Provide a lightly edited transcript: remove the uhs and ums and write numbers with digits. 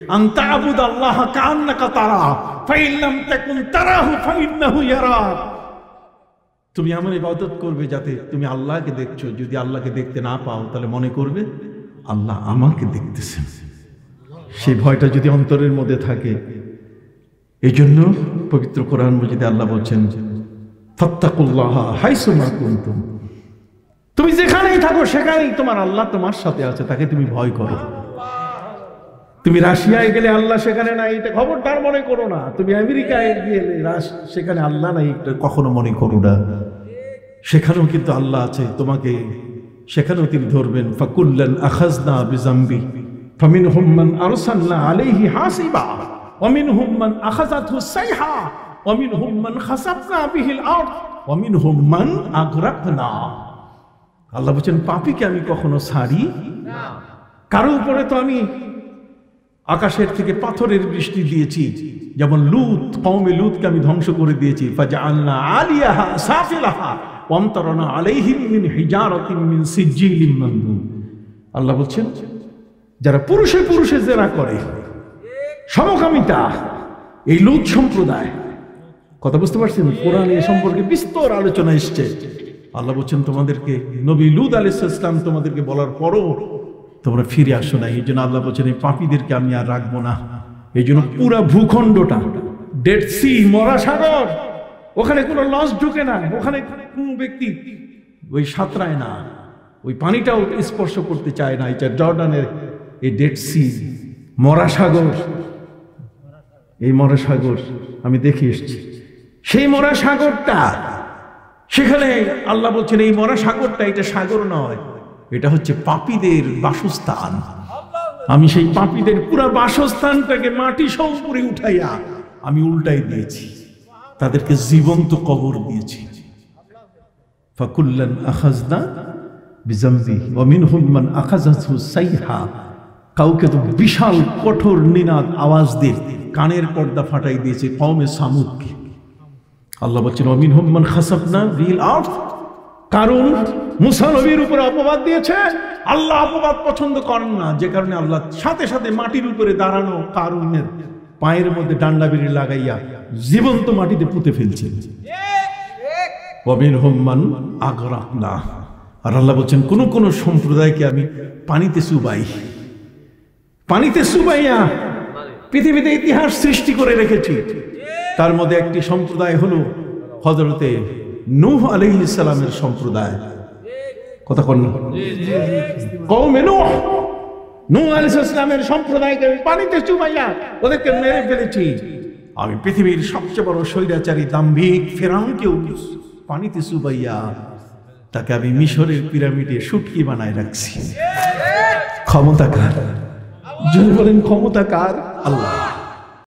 আনতা আবুদাল্লাহ কান্নাকা তারা ফাইন লাম তাকুন তারাহু ফাইন্নাহু ইয়ারাক। তুমি আমার ইবাদত করবে যাতে তুমি আল্লাহকে দেখছো, যদি আল্লাহকে দেখতে না পাও তাহলে মনে করবে আল্লাহ আমাকে দেখতেছেন। সেই ভয়টা যদি অন্তরের মধ্যে থাকে, এই জন্য পবিত্র কোরআন মজিদে আল্লাহ বলছেন ফাত্তাকুল্লাহ হাইসুমা কুনতুম, তুমি যেখানেই থাকো সেখানেই তোমার আল্লাহ তোমার সাথে আছে, তাকে তুমি ভয় করো। তুমি রাশিয়ায় গেলে আল্লাহ সেখানে নাই, এটা খবরদার মনে করো না। তুমি আমেরিকায় গেলে সেখানে আল্লাহ নাই, এটা কখনো মনে করো না। সেখানেও কিন্তু আল্লাহ আছে, তোমাকে সেখানেও তিনি ধরবেন। ফাকুল্লান আখাযনা বিযামবি ফামিনহুম মান আরসালনা আলাইহি হাসিবা ওয়া মিনহুম মান আখাযাতহু সাইহা ওয়া মিনহুম মান খাসাফনা বিহিল আরদ ওয়া মিনহুম মান আগরাকনা। আল্লাহ বলেন পাপীকে আমি কখনো ছাড়ি না। কারো উপরে তো আমি আকাশের থেকে পাথরের বৃষ্টি দিয়েছি, যেমন লূত, কওমে লূতকে আমি ধ্বংস করে দিয়েছি। ফাজআলনা আলিয়াহা সাফিলাহা ওয়া আমতারনা আলাইহিম মিন হিজারাতিন মিন সিজ্জিলিন মানদুদ। আল্লাহ বলছেন যারা পুরুষে পুরুষে জেনা করে, সমকামিতা, এই লূত সম্প্রদায়, কথা বুঝতে পারছেন? কোরআনে এ সম্পর্কে বিস্তর আলোচনা এসছে। আল্লাহ বলছেন তোমাদেরকে, নবী লূত আলাইহিস সালাম তোমাদেরকে বলার পরও তোমরা ফিরে আসো না। এই জন্য আল্লাহ বলছেন এই পাপীদেরকে আমি আর রাখবো না। এই জন্য পুরা ভূখণ্ডটা ডেড সি, মরা সাগর, ওখানে কোনো লঞ্চ ঢুকে না, ওখানে কোনো ব্যক্তি ওই সাঁতরায় না, ওই পানিটাও স্পর্শ করতে চায় না। এটা জর্ডানের এই ডেড সি, মরা সাগর, এই মরা সাগর আমি দেখে এসেছি। সেই মরা সাগরটা, সেখানে আল্লাহ বলছেন এই মরা সাগরটা এটা সাগর নয়, এটা হচ্ছে পাপীদের বাসস্থান। আমি সেই পাপীদের পুরা বাসস্থানটাকে মাটি সহ উপরে উঠাইয়া আমি উল্টাই দিয়েছি, তাদেরকে জীবন্ত কবর দিয়েছি। ফাকুল্লান আখাযনা বিযামবি ওয়া মিনহুম মান আখাযাতহু সাইহা। কাউকে তো বিশাল কঠোর নিনাদ আওয়াজ দিয়ে কানের পর্দা ফাটাই দিয়েছে, কওমে সামুদকে। আল্লাহ বলছেন ওয়া মিনহুম মান খাসাফনা বিল আরদ। কারণ মুসা নবীর উপরে অপবাদ দিয়েছে, আল্লাহ অপবাদ পছন্দ করেন না, যে কারণে আল্লাহ সাথে সাথে মাটির উপরে দাঁড়ানো কারুনের পায়ের মধ্যে ডান্ডা বেরি লাগাইয়া জীবন্ত মাটিতে পুঁতে ফেলছেন। ওয়া মিনহুম মান আগরাকনা। আর আল্লাহ বলছেন কোন কোন সম্প্রদায়কে আমি পানিতে চুবাই, পানিতে চুবাইয়া পৃথিবীতে ইতিহাস সৃষ্টি করে রেখেছি। তার মধ্যে একটি সম্প্রদায় হলো হযরতে নূহ আলাইহিস সালামের সম্প্রদায়। কথা কোন কওমে নূহ, নূহ আলাইহিস সালামের সম্প্রদায়কে পানিতে চুবাইয়া ওদেরকে মেরে ফেলেছি। আমি পৃথিবীর সবচেয়ে বড় স্বৈরাচারী দাম্ভিক ফেরাউনকেও পানিতে চুবাইয়া তাকে আমি মিশরের পিরামিডে শুটকি বানায় রাখছি। ক্ষমতা কার? যদি বলেন ক্ষমতা কার? আল্লাহ।